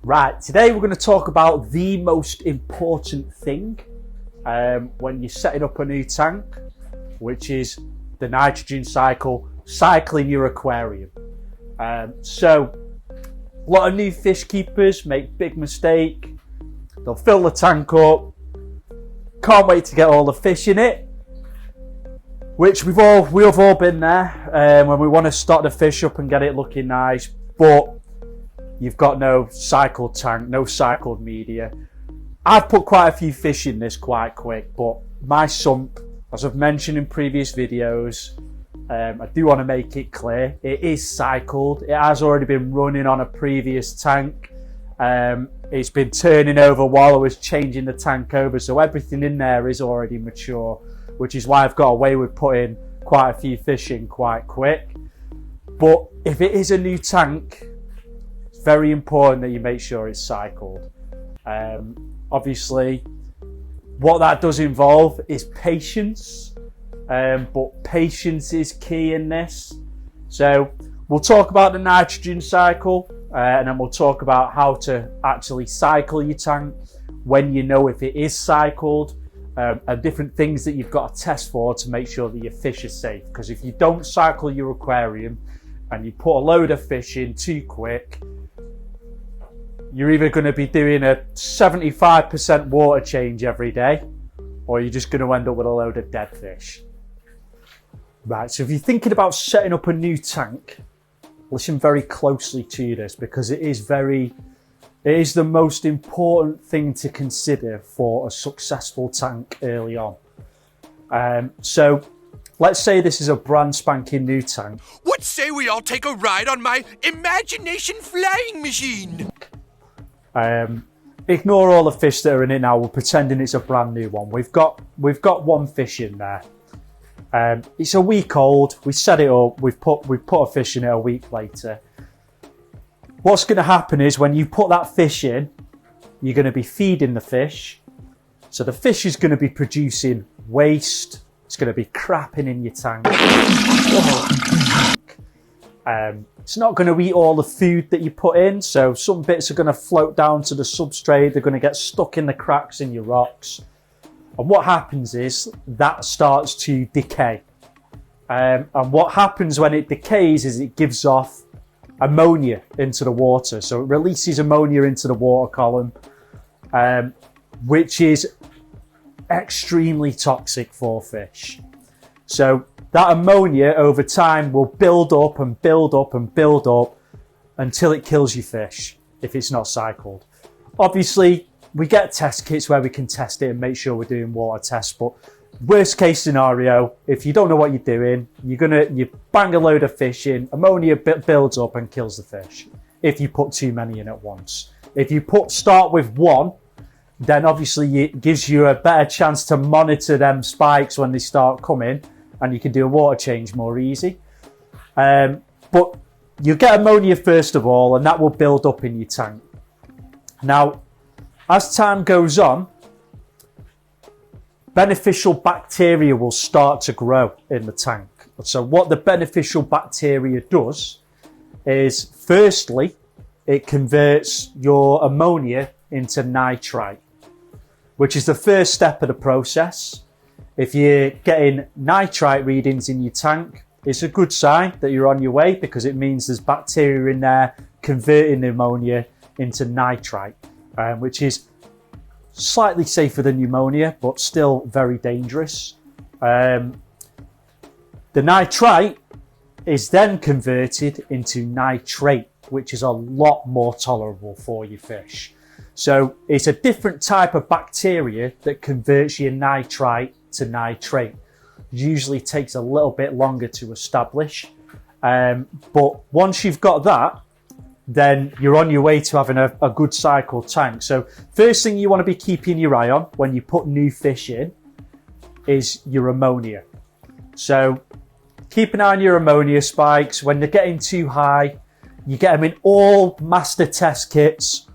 Right, today we're going to talk about the most important thing when you're setting up a new tank, which is the nitrogen cycle, cycling your aquarium. So a lot of new fish keepers make big mistake. They'll fill the tank up, can't wait to get all the fish in it, which we've all been there when we want to start the fish up and get it looking nice, but you've got no cycled tank, no cycled media. I've put quite a few fish in this quite quick, but my sump, as I've mentioned in previous videos, I do want to make it clear, it is cycled. It has already been running on a previous tank. It's been turning over while I was changing the tank over, so everything in there is already mature, which is why I've got away with putting quite a few fish in quite quick. But if it is a new tank, it's very important that you make sure it's cycled. Obviously, what that does involve is patience, but patience is key in this. So we'll talk about the nitrogen cycle, and then we'll talk about how to actually cycle your tank, when you know if it is cycled, and different things that you've got to test for to make sure that your fish are safe. Because if you don't cycle your aquarium and you put a load of fish in too quick, you're either going to be doing a 75% water change every day, or you're just going to end up with a load of dead fish. Right, so if you're thinking about setting up a new tank, listen very closely to this, because it is the most important thing to consider for a successful tank early on. So let's say this is a brand spanking new tank. What say we all take a ride on my imagination flying machine? Ignore all the fish that are in it now. We're pretending it's a brand new one. We've got one fish in there. It's a week old. We set it up. We've put a fish in it a week later. What's going to happen is when you put that fish in, you're going to be feeding the fish. So the fish is going to be producing waste. It's going to be crapping in your tank. It's not going to eat all the food that you put in, so some bits are going to float down to the substrate. They're going to get stuck in the cracks in your rocks. And what happens is that starts to decay. And what happens when it decays is it gives off ammonia into the water. So it releases ammonia into the water column, which is extremely toxic for fish. So that ammonia over time will build up and build up and build up until it kills your fish if it's not cycled. Obviously, we get test kits where we can test it and make sure we're doing water tests, but worst case scenario, if you don't know what you're doing, you bang a load of fish in, ammonia builds up and kills the fish if you put too many in at once. If you start with one, then obviously it gives you a better chance to monitor them spikes when they start coming, and you can do a water change more easy. But you get ammonia first of all, and that will build up in your tank. Now, as time goes on, beneficial bacteria will start to grow in the tank. So what the beneficial bacteria does is, firstly, it converts your ammonia into nitrite, which is the first step of the process. If you're getting nitrite readings in your tank, it's a good sign that you're on your way, because it means there's bacteria in there converting the ammonia into nitrite, which is slightly safer than pneumonia, but still very dangerous. The nitrite is then converted into nitrate, which is a lot more tolerable for your fish. So it's a different type of bacteria that converts your nitrite to nitrate. Usually takes a little bit longer to establish, but once you've got that, then you're on your way to having a good cycle tank. So first thing you want to be keeping your eye on when you put new fish in is your ammonia. So keep an eye on your ammonia spikes. When they're getting too high, you get them in all master test kits.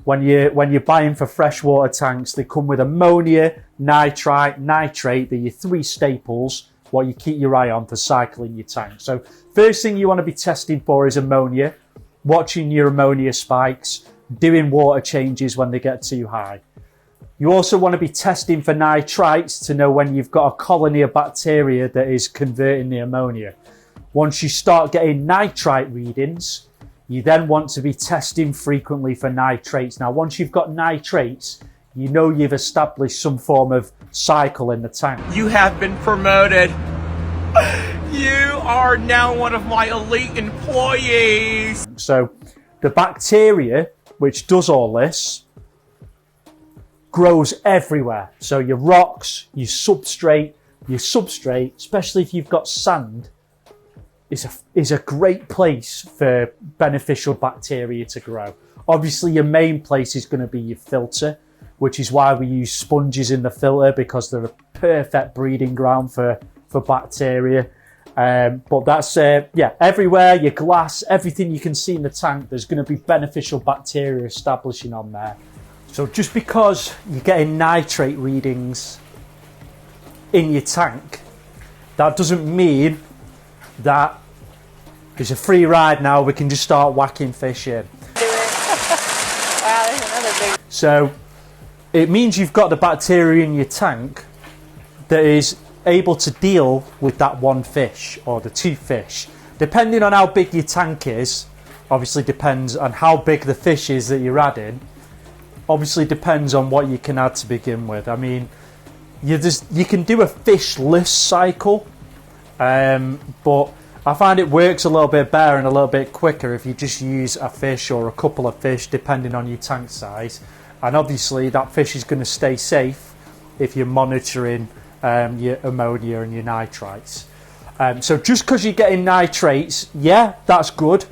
When you're buying for freshwater tanks, they come with ammonia, nitrite, nitrate. They're your three staples, what you keep your eye on for cycling your tank. So first thing you want to be testing for is ammonia, watching your ammonia spikes, doing water changes when they get too high. You also want to be testing for nitrites to know when you've got a colony of bacteria that is converting the ammonia. Once you start getting nitrite readings, you then want to be testing frequently for nitrates. Now, once you've got nitrates, you know you've established some form of cycle in the tank. You have been promoted. You are now one of my elite employees. So the bacteria, which does all this, grows everywhere. So your rocks, your substrate, especially if you've got sand, is a great place for beneficial bacteria to grow. Obviously, your main place is going to be your filter, which is why we use sponges in the filter, because they're a perfect breeding ground for bacteria. But that's, everywhere, your glass, everything you can see in the tank, there's going to be beneficial bacteria establishing on there. So just because you're getting nitrate readings in your tank, that doesn't mean that it's a free ride now, we can just start whacking fish in. Wow, there's another big... So it means you've got the bacteria in your tank that is able to deal with that one fish or the two fish. Depending on how big your tank is, obviously depends on how big the fish is that you're adding, obviously depends on what you can add to begin with. I mean, you can do a fishless cycle, but I find it works a little bit better and a little bit quicker if you just use a fish or a couple of fish depending on your tank size. And obviously that fish is going to stay safe if you're monitoring your ammonia and your nitrites. So just because you're getting nitrates, yeah, that's good,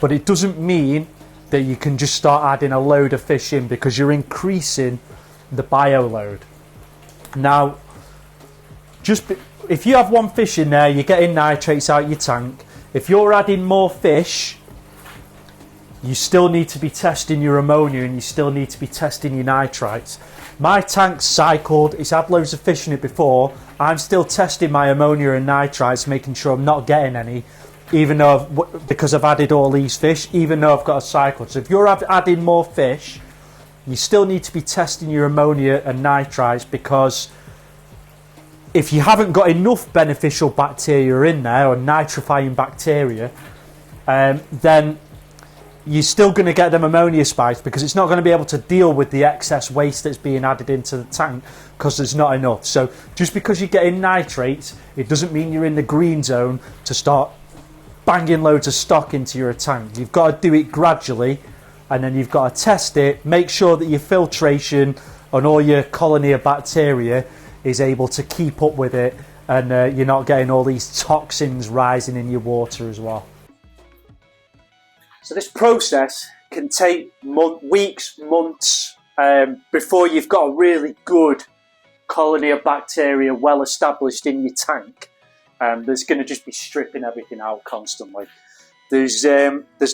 but it doesn't mean that you can just start adding a load of fish in, because you're increasing the bio load. Now, if you have one fish in there, you're getting nitrates out your tank. If you're adding more fish, you still need to be testing your ammonia and you still need to be testing your nitrites. My tank's cycled, it's had loads of fish in it before. I'm still testing my ammonia and nitrites, making sure I'm not getting any, even though because I've added all these fish, even though I've got a cycle. So if you're adding more fish, you still need to be testing your ammonia and nitrites, because if you haven't got enough beneficial bacteria in there, or nitrifying bacteria, then you're still going to get them ammonia spikes, because it's not going to be able to deal with the excess waste that's being added into the tank because there's not enough. So just because you're getting nitrates, it doesn't mean you're in the green zone to start banging loads of stock into your tank. You've got to do it gradually, and then you've got to test it, make sure that your filtration and all your colony of bacteria is able to keep up with it, and you're not getting all these toxins rising in your water as well. So this process can take weeks, months, before you've got a really good colony of bacteria well established in your tank. There's going to just be stripping everything out constantly. There's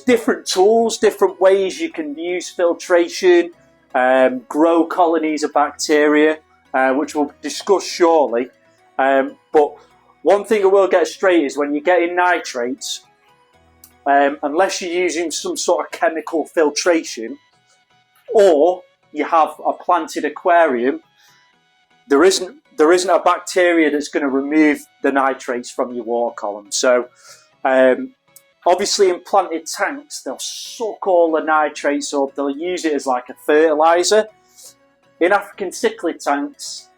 different tools, different ways you can use filtration, grow colonies of bacteria, which we'll discuss shortly. But one thing I will get straight is when you're getting nitrates, unless you're using some sort of chemical filtration, or you have a planted aquarium, there isn't a bacteria that's going to remove the nitrates from your water column. So obviously in planted tanks, they'll suck all the nitrates up, they'll use it as like a fertilizer. In African cichlid tanks,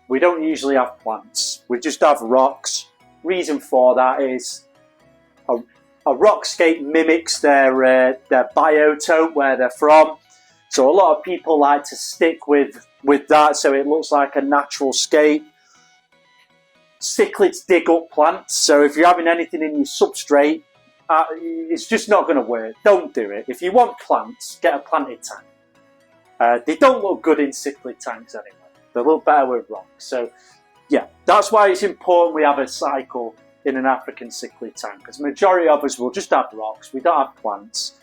we don't usually have plants, we just have rocks. Reason for that is a rockscape mimics their biotope, where they're from. So a lot of people like to stick with that, so it looks like a natural scape. Cichlids dig up plants, so if you're having anything in your substrate, it's just not going to work. Don't do it. If you want plants, get a planted tank. They don't look good in cichlid tanks anyway. They look better with rocks. So yeah, that's why it's important we have a cycle in an African cichlid tank, because majority of us will just have rocks. We don't have plants,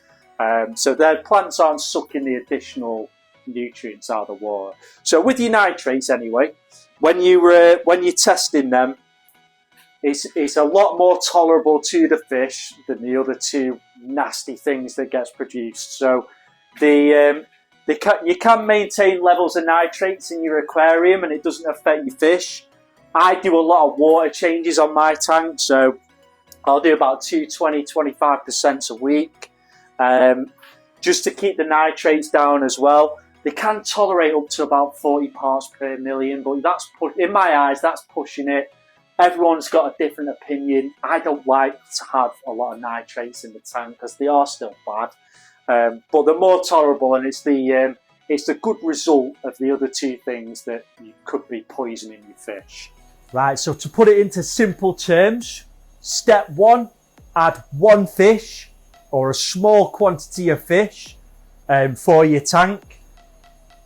so their plants aren't sucking the additional nutrients out of the water. So with your nitrates anyway, when you're testing them, it's a lot more tolerable to the fish than the other two nasty things that gets produced. So you can maintain levels of nitrates in your aquarium and it doesn't affect your fish. I do a lot of water changes on my tank, so I'll do about 25% a week, just to keep the nitrates down as well. They can tolerate up to about 40 parts per million, but that's in my eyes, that's pushing it. Everyone's got a different opinion. I don't like to have a lot of nitrates in the tank because they are still bad, but they're more tolerable, and it's the good result of the other two things that you could be poisoning your fish. Right, so to put it into simple terms, step 1, add 1 fish or a small quantity of fish for your tank.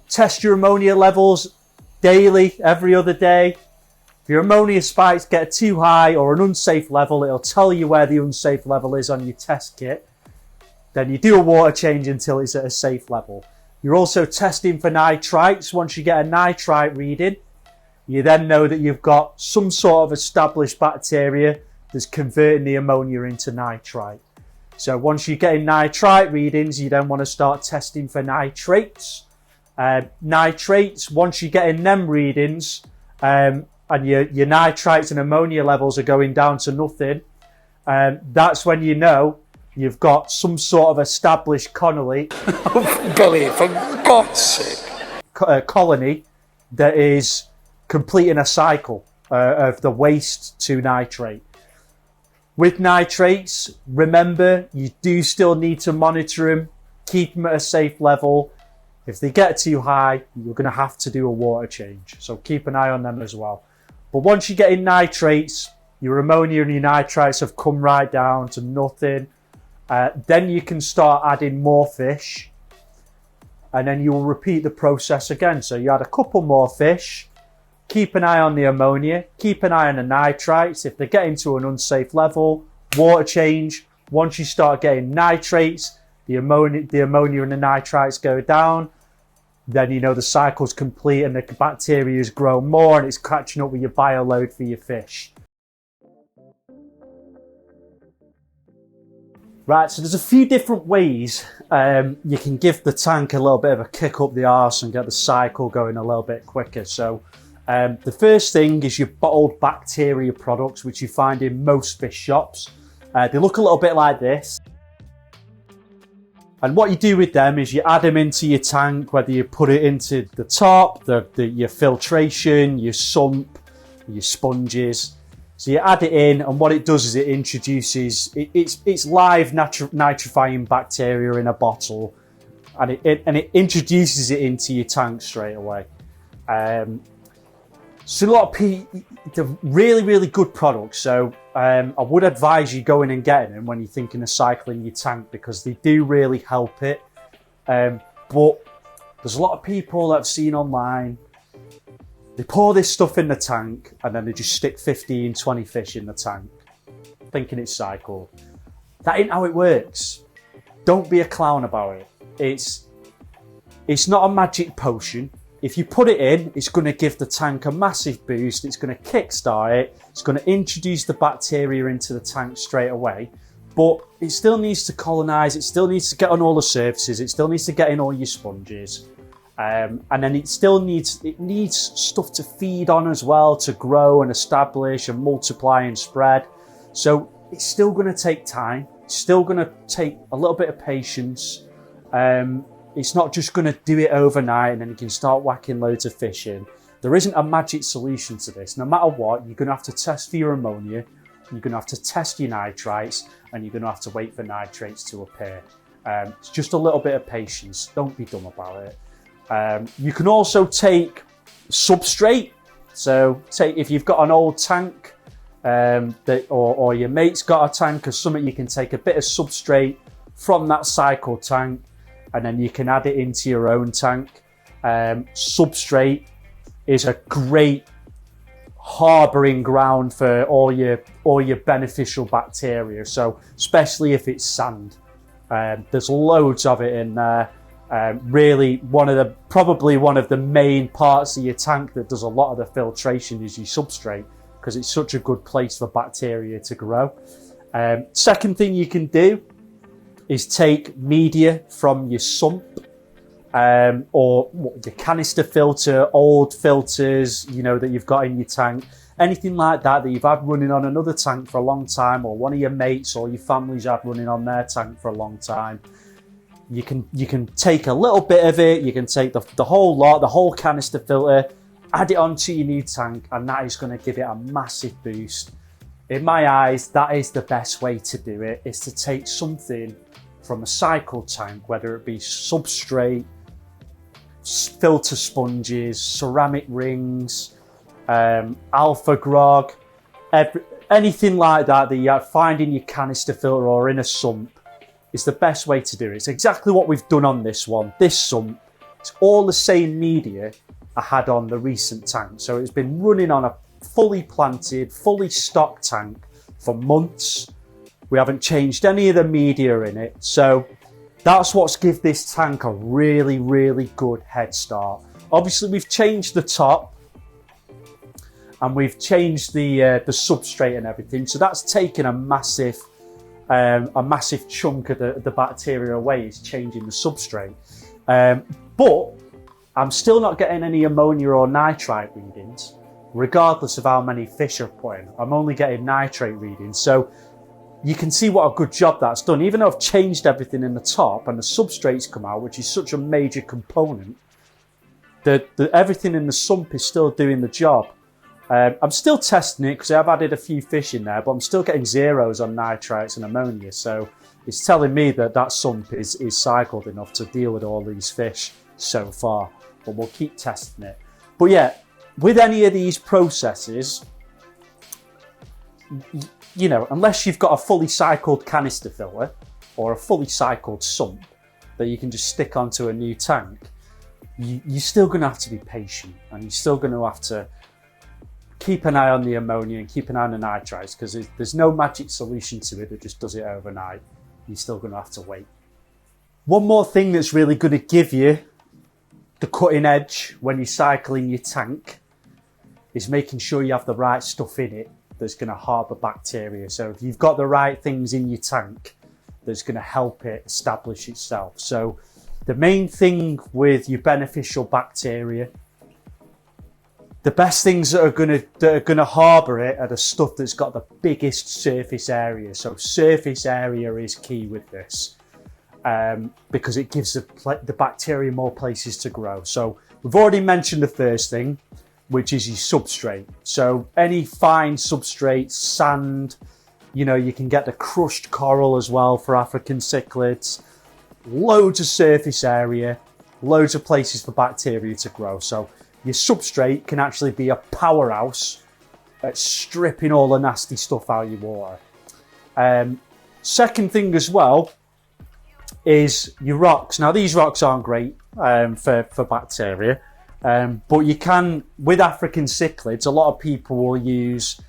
Test your ammonia levels daily, every other day. If your ammonia spikes get too high or an unsafe level, it'll tell you where the unsafe level is on your test kit. Then you do a water change until it's at a safe level. You're also testing for nitrites. Once you get a nitrite reading, you then know that you've got some sort of established bacteria that's converting the ammonia into nitrite. So once you're getting nitrite readings, you then want to start testing for nitrates. Nitrates, once you're getting them readings, and your nitrites and ammonia levels are going down to nothing, that's when you know you've got some sort of established colony, Billy, for God's sake. Colony that is completing a cycle of the waste to nitrate. With nitrates, remember, you do still need to monitor them, keep them at a safe level. If they get too high, you're going to have to do a water change. So keep an eye on them as well. But once you get in nitrates, your ammonia and your nitrites have come right down to nothing. Then you can start adding more fish. And then you will repeat the process again. So you add a couple more fish. Keep an eye on the ammonia. Keep an eye on the nitrites. If they're getting to an unsafe level, water change. Once you start getting nitrates, the ammonia and the nitrites go down. Then you know the cycle's complete and the bacteria has grown more and it's catching up with your bioload for your fish. Right, so there's a few different ways you can give the tank a little bit of a kick up the arse and get the cycle going a little bit quicker. So the first thing is your bottled bacteria products, which you find in most fish shops. They look a little bit like this. And what you do with them is you add them into your tank, whether you put it into the top, your filtration, your sump, your sponges. So you add it in, and what it does is it introduces, it's live nitrifying bacteria in a bottle, and it introduces it into your tank straight away. So a lot of people, they're really, really good products. So I would advise you going and getting them when you're thinking of cycling your tank, because they do really help it. But there's a lot of people that I've seen online, they pour this stuff in the tank and then they just stick 15, 20 fish in the tank, thinking it's cycled. That ain't how it works. Don't be a clown about it. It's not a magic potion. If you put it in, it's going to give the tank a massive boost. It's going to kickstart it. It's going to introduce the bacteria into the tank straight away. But it still needs to colonize. It still needs to get on all the surfaces. It still needs to get in all your sponges. And then it needs stuff to feed on as well, to grow and establish and multiply and spread. So it's still going to take time. It's still going to take a little bit of patience. It's not just going to do it overnight and then you can start whacking loads of fish in. There isn't a magic solution to this. No matter what, you're going to have to test for your ammonia, you're going to have to test your nitrites, and you're going to have to wait for nitrates to appear. It's just a little bit of patience. Don't be dumb about it. You can also take substrate. So if you've got an old tank, or your mate's got a tank or something, you can take a bit of substrate from that cycle tank, and then you can add it into your own tank. Substrate is a great harboring ground for all your beneficial bacteria. So especially if it's sand, there's loads of it in there. Really, probably one of the main parts of your tank that does a lot of the filtration is your substrate, because it's such a good place for bacteria to grow. Second thing you can do is take media from your sump, or your canister filter, old filters, that you've got in your tank, anything like that you've had running on another tank for a long time, or one of your mates or your family's had running on their tank for a long time. You can take a little bit of it, you can take the whole lot, the whole canister filter, add it onto your new tank, and that is going to give it a massive boost. In my eyes, that is the best way to do it, is to take something from a cycled tank, whether it be substrate, filter sponges, ceramic rings, alpha grog, anything like that you find in your canister filter or in a sump, is the best way to do it. It's exactly what we've done on this one. This sump, it's all the same media I had on the recent tank. So it's been running on a fully planted, fully stocked tank for months. We haven't changed any of the media in it. So that's what's give this tank a really, really good head start. Obviously, we've changed the top and we've changed the substrate and everything. So that's taken a massive chunk of the bacteria away. Is changing the substrate. But I'm still not getting any ammonia or nitrite readings, regardless of how many fish are put in. I'm only getting nitrate readings. So you can see what a good job that's done. Even though I've changed everything in the top and the substrate's come out, which is such a major component, everything in the sump is still doing the job. I'm still testing it because I've added a few fish in there, but I'm still getting zeros on nitrites and ammonia. So it's telling me that sump is cycled enough to deal with all these fish so far. But we'll keep testing it. But yeah, with any of these processes, unless you've got a fully cycled canister filter or a fully cycled sump that you can just stick onto a new tank, you're still going to have to be patient, and you're still going to have to keep an eye on the ammonia and keep an eye on the nitrites, because there's no magic solution to it that just does it overnight. You're still going to have to wait. One more thing that's really going to give you the cutting edge when you're cycling your tank is making sure you have the right stuff in it that's going to harbour bacteria. So if you've got the right things in your tank, that's going to help it establish itself. So the main thing with your beneficial bacteria, the best things that are going to harbour it are the stuff that's got the biggest surface area. So surface area is key with this, because it gives the bacteria more places to grow. So we've already mentioned the first thing, which is your substrate. So any fine substrate, sand, you can get the crushed coral as well for African cichlids. Loads of surface area, loads of places for bacteria to grow. So your substrate can actually be a powerhouse at stripping all the nasty stuff out of your water. Second thing as well is your rocks. Now these rocks aren't great for bacteria, but you can, with African cichlids, a lot of people will use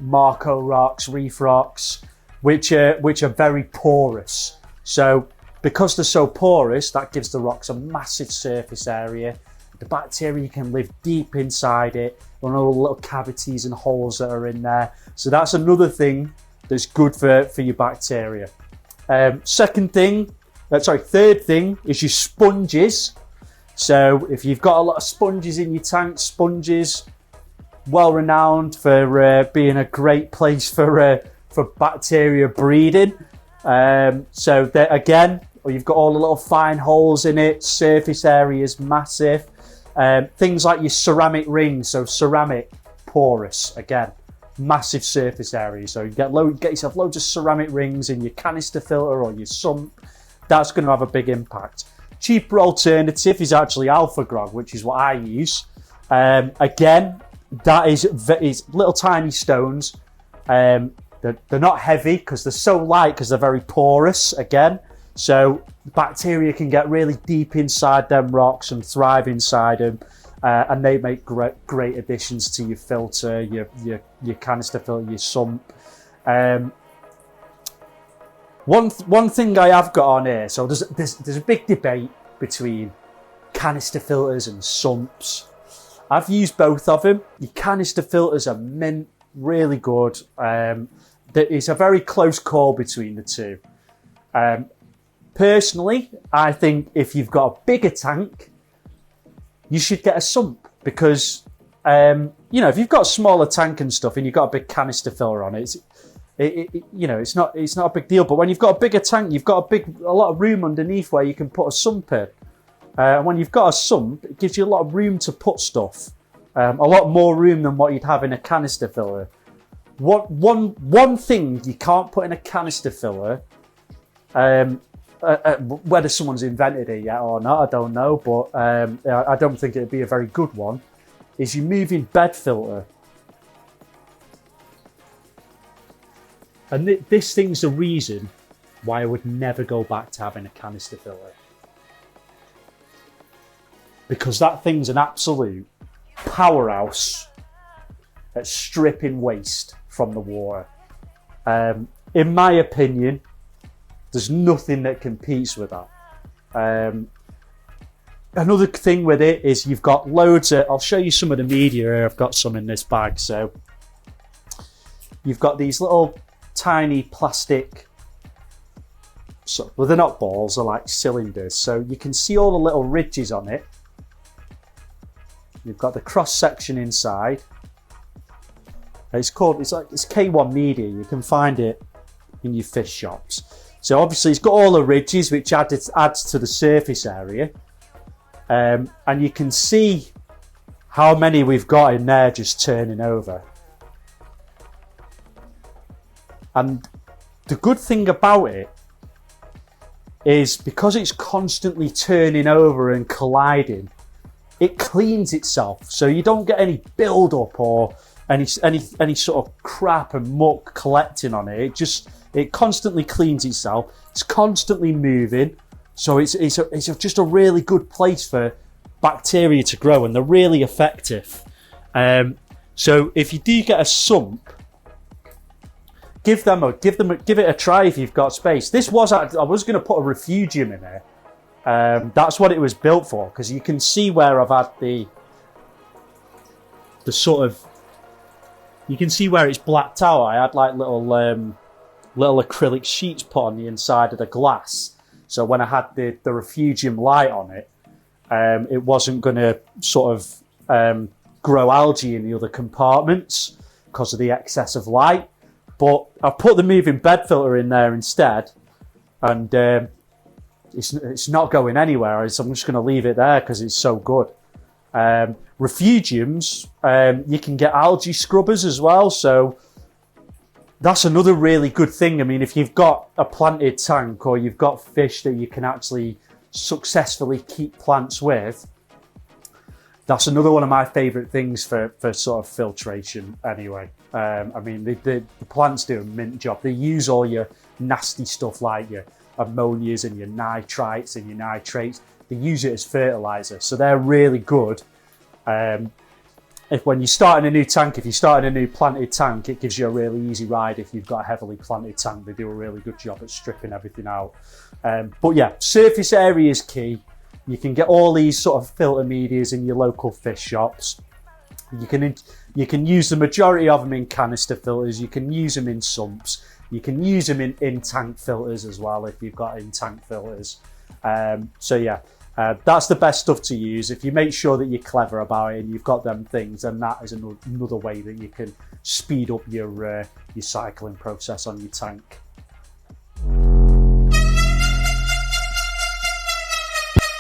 Marco rocks, reef rocks, which are very porous. So because they're so porous, that gives the rocks a massive surface area. The bacteria can live deep inside it, on all the little cavities and holes that are in there. So that's another thing that's good for your bacteria. Third thing is your sponges. So if you've got a lot of sponges in your tank, sponges, well renowned for being a great place for bacteria breeding. So that, again, you've got all the little fine holes in it, surface area is massive. Things like your ceramic rings, so ceramic, porous, again, massive surface area. So you get yourself loads of ceramic rings in your canister filter or your sump. That's going to have a big impact. Cheaper alternative is actually alpha grog, which is what I use. Again, that is little tiny stones. They're not heavy because they're so light, because they're very porous again. So bacteria can get really deep inside them rocks and thrive inside them, and they make great additions to your filter, your canister filter, your sump. One thing I have got on here, so there's a big debate between canister filters and sumps. I've used both of them. Your canister filters are mint. really good. There is a very close call between the two. Personally, I think if you've got a bigger tank, you should get a sump because, if you've got a smaller tank and stuff and you've got a big canister filler on it, it's not a big deal. But when you've got a bigger tank, you've got a lot of room underneath where you can put a sump in. And when you've got a sump, it gives you a lot of room to put stuff. A lot more room than what you'd have in a canister filler. One thing you can't put in a canister filler, whether someone's invented it yet or not, I don't know, but I don't think it'd be a very good one, is your moving bed filter. And this thing's the reason why I would never go back to having a canister filler. Because that thing's an absolute powerhouse at stripping waste from the water. In my opinion, there's nothing that competes with that. Another thing with it is you've got loads of, I'll show you some of the media here, I've got some in this bag. So you've got these little tiny plastic, well they're not balls, they're like cylinders. So you can see all the little ridges on it. You've got the cross section inside. It's K1 Media. You can find it in your fish shops. So obviously it's got all the ridges which adds to the surface area. And you can see how many we've got in there just turning over. And the good thing about it is because it's constantly turning over and colliding, it cleans itself, so you don't get any build-up or any sort of crap and muck collecting on it. It constantly cleans itself. It's constantly moving, so it's just a really good place for bacteria to grow, and they're really effective. So if you do get a sump, give it a try if you've got space. I was going to put a refugium in there. That's what it was built for, because you can see where I've had the sort of, you can see where it's blacked out. I had like little acrylic sheets put on the inside of the glass, so when I had the refugium light on it, it wasn't going to sort of grow algae in the other compartments because of the excess of light. But I put the moving bed filter in there instead, and it's not going anywhere. So I'm just going to leave it there because it's so good. Refugiums, you can get algae scrubbers as well. So that's another really good thing. I mean, if you've got a planted tank or you've got fish that you can actually successfully keep plants with, that's another one of my favourite things for sort of filtration anyway. I mean, the plants do a mint job. They use all your nasty stuff like your ammonias and your nitrites and your nitrates. They use it as fertiliser, so they're really good. When you start in a new tank, if you start in a new planted tank, it gives you a really easy ride. If you've got a heavily planted tank, they do a really good job at stripping everything out. But yeah, surface area is key. You can get all these sort of filter medias in your local fish shops. You can use the majority of them in canister filters. You can use them in sumps. You can use them in tank filters as well if you've got in-tank filters. So yeah, that's the best stuff to use. If you make sure that you're clever about it and you've got them things, then that is another way that you can speed up your cycling process on your tank.